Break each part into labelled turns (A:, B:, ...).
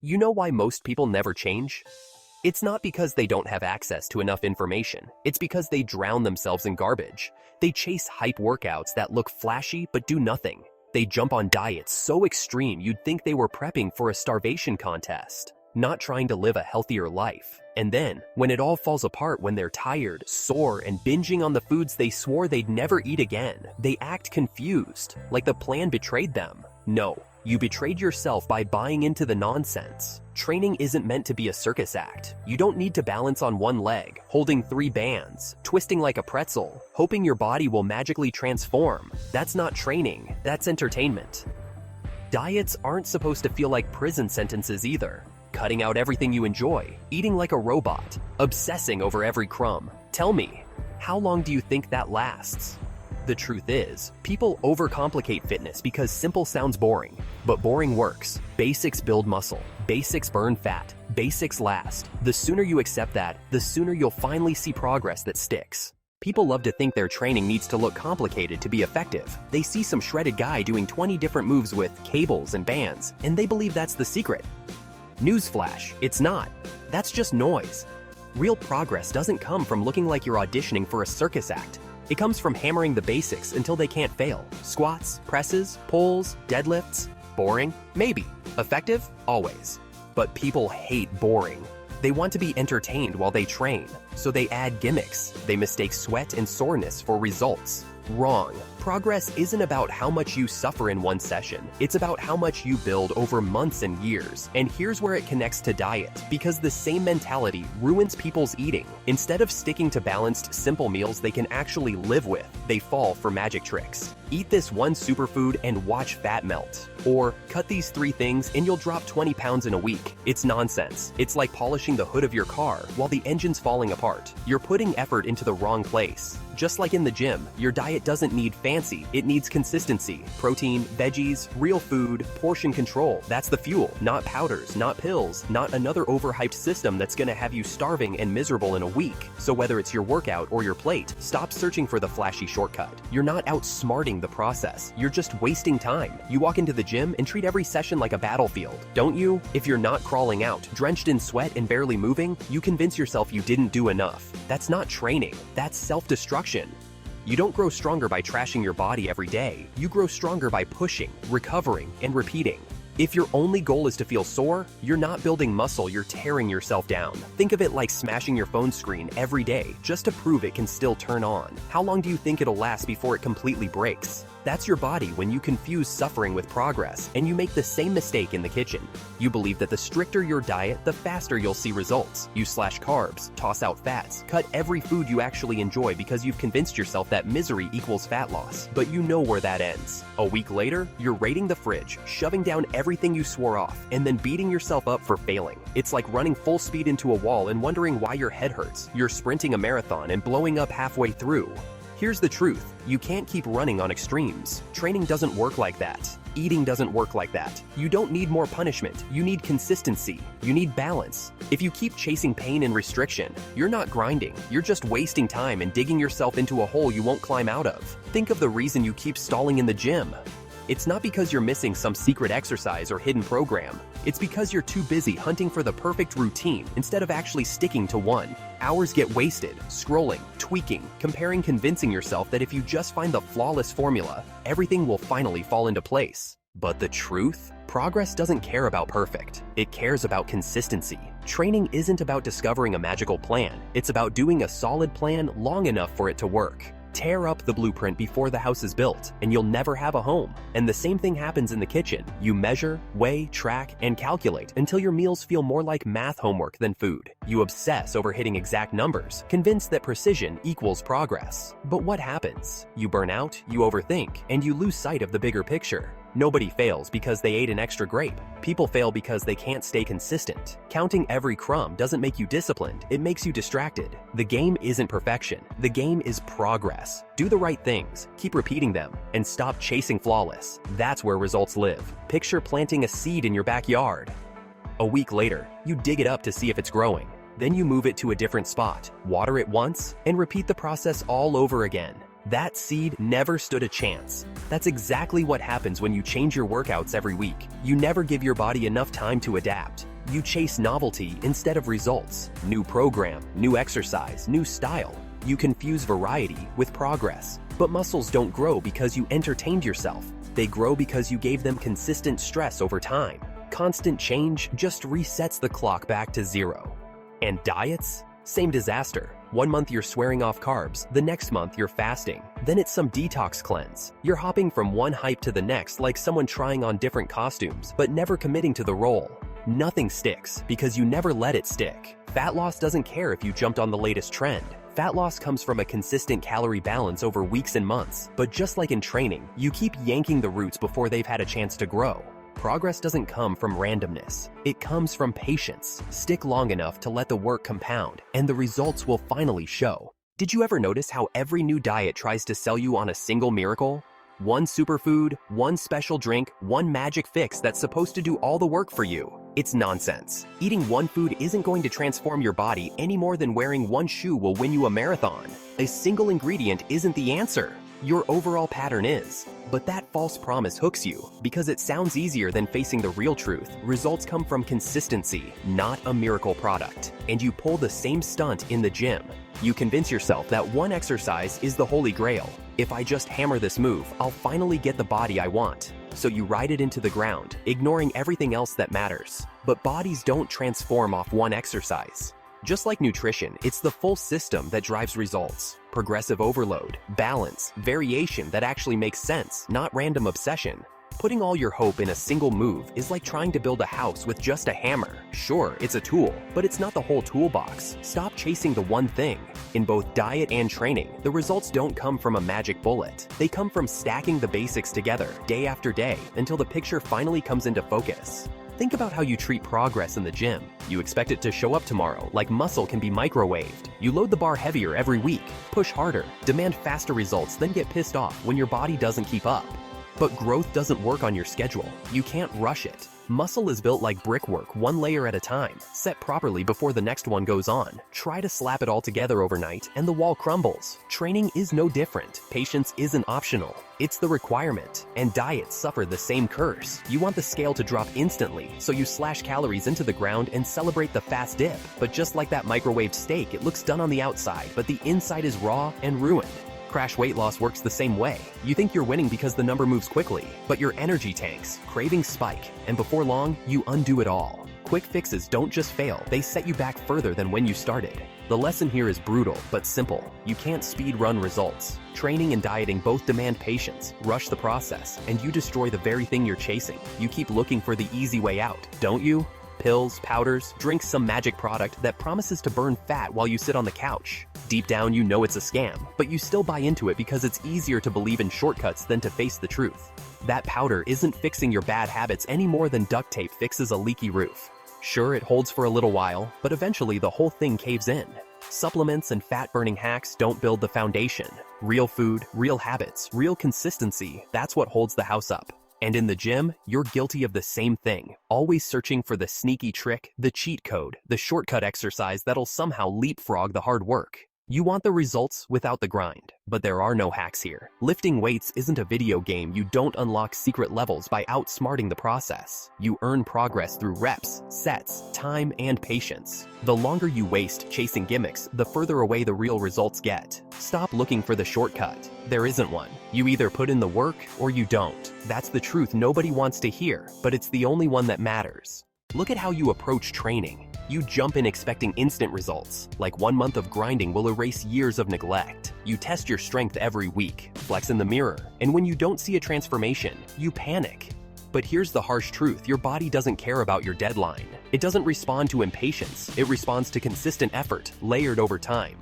A: You know why most people never change? It's not because they don't have access to enough information. It's because they drown themselves in garbage. They chase hype workouts that look flashy but do nothing. They jump on diets so extreme you'd think they were prepping for a starvation contest, not trying to live a healthier life. And then, when it all falls apart when they're tired, sore, and binging on the foods they swore they'd never eat again, they act confused, like the plan betrayed them. No, you betrayed yourself by buying into the nonsense. Training isn't meant to be a circus act. You don't need to balance on one leg, holding 3 bands, twisting like a pretzel, hoping your body will magically transform. That's not training, that's entertainment. Diets aren't supposed to feel like prison sentences either. Cutting out everything you enjoy, eating like a robot, obsessing over every crumb. Tell me, how long do you think that lasts? The truth is, people overcomplicate fitness because simple sounds boring. But boring works. Basics build muscle. Basics burn fat. Basics last. The sooner you accept that, the sooner you'll finally see progress that sticks. People love to think their training needs to look complicated to be effective. They see some shredded guy doing 20 different moves with cables and bands, and they believe that's the secret. Newsflash, it's not. That's just noise. Real progress doesn't come from looking like you're auditioning for a circus act. It comes from hammering the basics until they can't fail. Squats, presses, pulls, deadlifts. Boring? Maybe. Effective? Always. But people hate boring. They want to be entertained while they train, so they add gimmicks. They mistake sweat and soreness for results. Wrong. Progress isn't about how much you suffer in one session. It's about how much you build over months and years. And here's where it connects to diet, because the same mentality ruins people's eating. Instead of sticking to balanced, simple meals they can actually live with, they fall for magic tricks. Eat this one superfood and watch fat melt. Or cut these 3 things and you'll drop 20 pounds in a week. It's nonsense. It's like polishing the hood of your car while the engine's falling apart. You're putting effort into the wrong place. Just like in the gym, your diet doesn't need fancy, it needs consistency. Protein, veggies, real food, portion control. That's the fuel, not powders, not pills, not another overhyped system that's gonna have you starving and miserable in a week. So whether it's your workout or your plate, stop searching for the flashy shortcut. You're not outsmarting the process, you're just wasting time. You walk into the gym and treat every session like a battlefield, don't you? If you're not crawling out, drenched in sweat and barely moving, you convince yourself you didn't do enough. That's not training, that's self-destruction. You don't grow stronger by trashing your body every day. You grow stronger by pushing, recovering, and repeating. If your only goal is to feel sore, you're not building muscle, you're tearing yourself down. Think of it like smashing your phone screen every day just to prove it can still turn on. How long do you think it'll last before it completely breaks? That's your body when you confuse suffering with progress, and you make the same mistake in the kitchen. You believe that the stricter your diet, the faster you'll see results. You slash carbs, toss out fats, cut every food you actually enjoy because you've convinced yourself that misery equals fat loss. But you know where that ends. A week later, you're raiding the fridge, shoving down everything you swore off, and then beating yourself up for failing. It's like running full speed into a wall and wondering why your head hurts. You're sprinting a marathon and blowing up halfway through. Here's the truth, you can't keep running on extremes. Training doesn't work like that. Eating doesn't work like that. You don't need more punishment, you need consistency. You need balance. If you keep chasing pain and restriction, you're not grinding, you're just wasting time and digging yourself into a hole you won't climb out of. Think of the reason you keep stalling in the gym. It's not because you're missing some secret exercise or hidden program. It's because you're too busy hunting for the perfect routine instead of actually sticking to one. Hours get wasted, scrolling, tweaking, comparing, convincing yourself that if you just find the flawless formula, everything will finally fall into place. But the truth? Progress doesn't care about perfect. It cares about consistency. Training isn't about discovering a magical plan. It's about doing a solid plan long enough for it to work. Tear up the blueprint before the house is built, and you'll never have a home. And the same thing happens in the kitchen. You measure, weigh, track, and calculate until your meals feel more like math homework than food. You obsess over hitting exact numbers, convinced that precision equals progress. But what happens? You burn out, you overthink, and you lose sight of the bigger picture. Nobody fails because they ate an extra grape. People fail because they can't stay consistent. Counting every crumb doesn't make you disciplined, it makes you distracted. The game isn't perfection, the game is progress. Do the right things, keep repeating them, and stop chasing flawless. That's where results live. Picture planting a seed in your backyard. A week later, you dig it up to see if it's growing. Then you move it to a different spot, water it once, and repeat the process all over again. That seed never stood a chance. That's exactly what happens when you change your workouts every week. You never give your body enough time to adapt. You chase novelty instead of results. New program, new exercise, new style. You confuse variety with progress. But muscles don't grow because you entertained yourself. They grow because you gave them consistent stress over time. Constant change just resets the clock back to zero. And diets? Same disaster. 1 month you're swearing off carbs, the next month you're fasting. Then it's some detox cleanse. You're hopping from one hype to the next like someone trying on different costumes, but never committing to the role. Nothing sticks because you never let it stick. Fat loss doesn't care if you jumped on the latest trend. Fat loss comes from a consistent calorie balance over weeks and months, but just like in training, you keep yanking the roots before they've had a chance to grow. Progress doesn't come from randomness. It comes from patience. Stick long enough to let the work compound, and the results will finally show. Did you ever notice how every new diet tries to sell you on a single miracle? One superfood, one special drink, one magic fix that's supposed to do all the work for you. It's nonsense. Eating one food isn't going to transform your body any more than wearing one shoe will win you a marathon. A single ingredient isn't the answer. Your overall pattern is. But that false promise hooks you because it sounds easier than facing the real truth. Results come from consistency, not a miracle product. And you pull the same stunt in the gym. You convince yourself that one exercise is the holy grail. If I just hammer this move, I'll finally get the body I want. So you ride it into the ground, ignoring everything else that matters. But bodies don't transform off one exercise. Just like nutrition, it's the full system that drives results. Progressive overload, balance, variation that actually makes sense, not random obsession. Putting all your hope in a single move is like trying to build a house with just a hammer. Sure, it's a tool, but it's not the whole toolbox. Stop chasing the one thing. In both diet and training, the results don't come from a magic bullet. They come from stacking the basics together, day after day, until the picture finally comes into focus. Think about how you treat progress in the gym. You expect it to show up tomorrow, like muscle can be microwaved. You load the bar heavier every week, push harder, demand faster results, then get pissed off when your body doesn't keep up. But growth doesn't work on your schedule. You can't rush it. Muscle is built like brickwork, one layer at a time, set properly before the next one goes on. Try to slap it all together overnight and the wall crumbles. Training is no different. Patience isn't optional. It's the requirement. And diets suffer the same curse. You want the scale to drop instantly, so you slash calories into the ground and celebrate the fast dip. But just like that microwaved steak, it looks done on the outside, but the inside is raw and ruined. Crash weight loss works the same way. You think you're winning because the number moves quickly, but your energy tanks, cravings spike, and before long, you undo it all. Quick fixes don't just fail, they set you back further than when you started. The lesson here is brutal, but simple. You can't speed run results. Training and dieting both demand patience, rush the process, and you destroy the very thing you're chasing. You keep looking for the easy way out, don't you? Pills, powders, drink some magic product that promises to burn fat while you sit on the couch. Deep down, you know it's a scam, but you still buy into it because it's easier to believe in shortcuts than to face the truth. That powder isn't fixing your bad habits any more than duct tape fixes a leaky roof. Sure, it holds for a little while, but eventually the whole thing caves in. Supplements and fat-burning hacks don't build the foundation. Real food, real habits, real consistency, that's what holds the house up. And in the gym, you're guilty of the same thing, always searching for the sneaky trick, the cheat code, the shortcut exercise that'll somehow leapfrog the hard work. You want the results without the grind, but there are no hacks here. Lifting weights isn't a video game. You don't unlock secret levels by outsmarting the process. You earn progress through reps, sets, time, and patience. The longer you waste chasing gimmicks, the further away the real results get. Stop looking for the shortcut. There isn't one. You either put in the work or you don't. That's the truth nobody wants to hear, but it's the only one that matters. Look at how you approach training. You jump in expecting instant results, like 1 month of grinding will erase years of neglect. You test your strength every week, flex in the mirror, and when you don't see a transformation, you panic. But here's the harsh truth, your body doesn't care about your deadline. It doesn't respond to impatience, it responds to consistent effort, layered over time.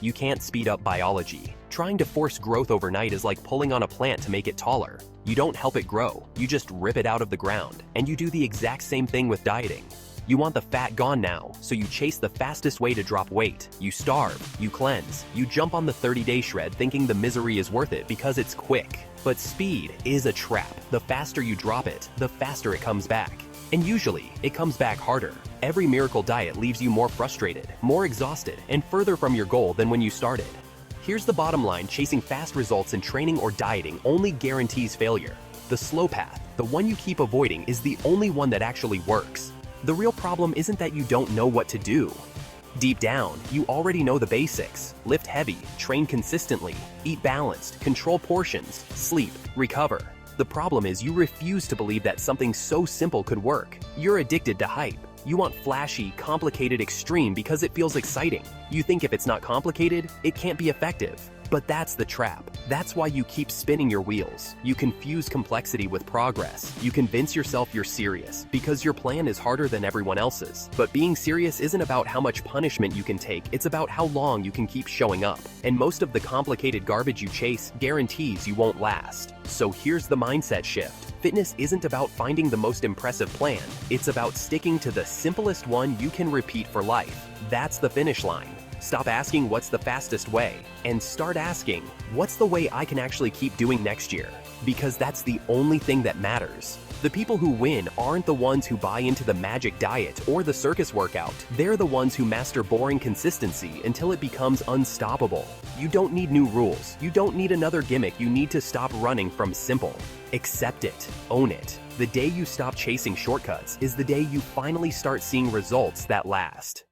A: You can't speed up biology. Trying to force growth overnight is like pulling on a plant to make it taller. You don't help it grow, you just rip it out of the ground. And you do the exact same thing with dieting. You want the fat gone now, so you chase the fastest way to drop weight. You starve, you cleanse, you jump on the 30-day shred thinking the misery is worth it because it's quick. But speed is a trap. The faster you drop it, the faster it comes back. And usually, it comes back harder. Every miracle diet leaves you more frustrated, more exhausted, and further from your goal than when you started. Here's the bottom line, chasing fast results in training or dieting only guarantees failure. The slow path, the one you keep avoiding, is the only one that actually works. The real problem isn't that you don't know what to do. Deep down, you already know the basics. Lift heavy, train consistently, eat balanced, control portions, sleep, recover. The problem is you refuse to believe that something so simple could work. You're addicted to hype. You want flashy, complicated extreme because it feels exciting. You think if it's not complicated, it can't be effective. But that's the trap. That's why you keep spinning your wheels. You confuse complexity with progress. You convince yourself you're serious because your plan is harder than everyone else's. But being serious isn't about how much punishment you can take, it's about how long you can keep showing up. And most of the complicated garbage you chase guarantees you won't last. So here's the mindset shift. Fitness isn't about finding the most impressive plan. It's about sticking to the simplest one you can repeat for life. That's the finish line. Stop asking what's the fastest way and start asking what's the way I can actually keep doing next year, because that's the only thing that matters. The people who win aren't the ones who buy into the magic diet or the circus workout. They're the ones who master boring consistency until it becomes unstoppable. You don't need new rules. You don't need another gimmick. You need to stop running from simple. Accept it. Own it. The day you stop chasing shortcuts is the day you finally start seeing results that last.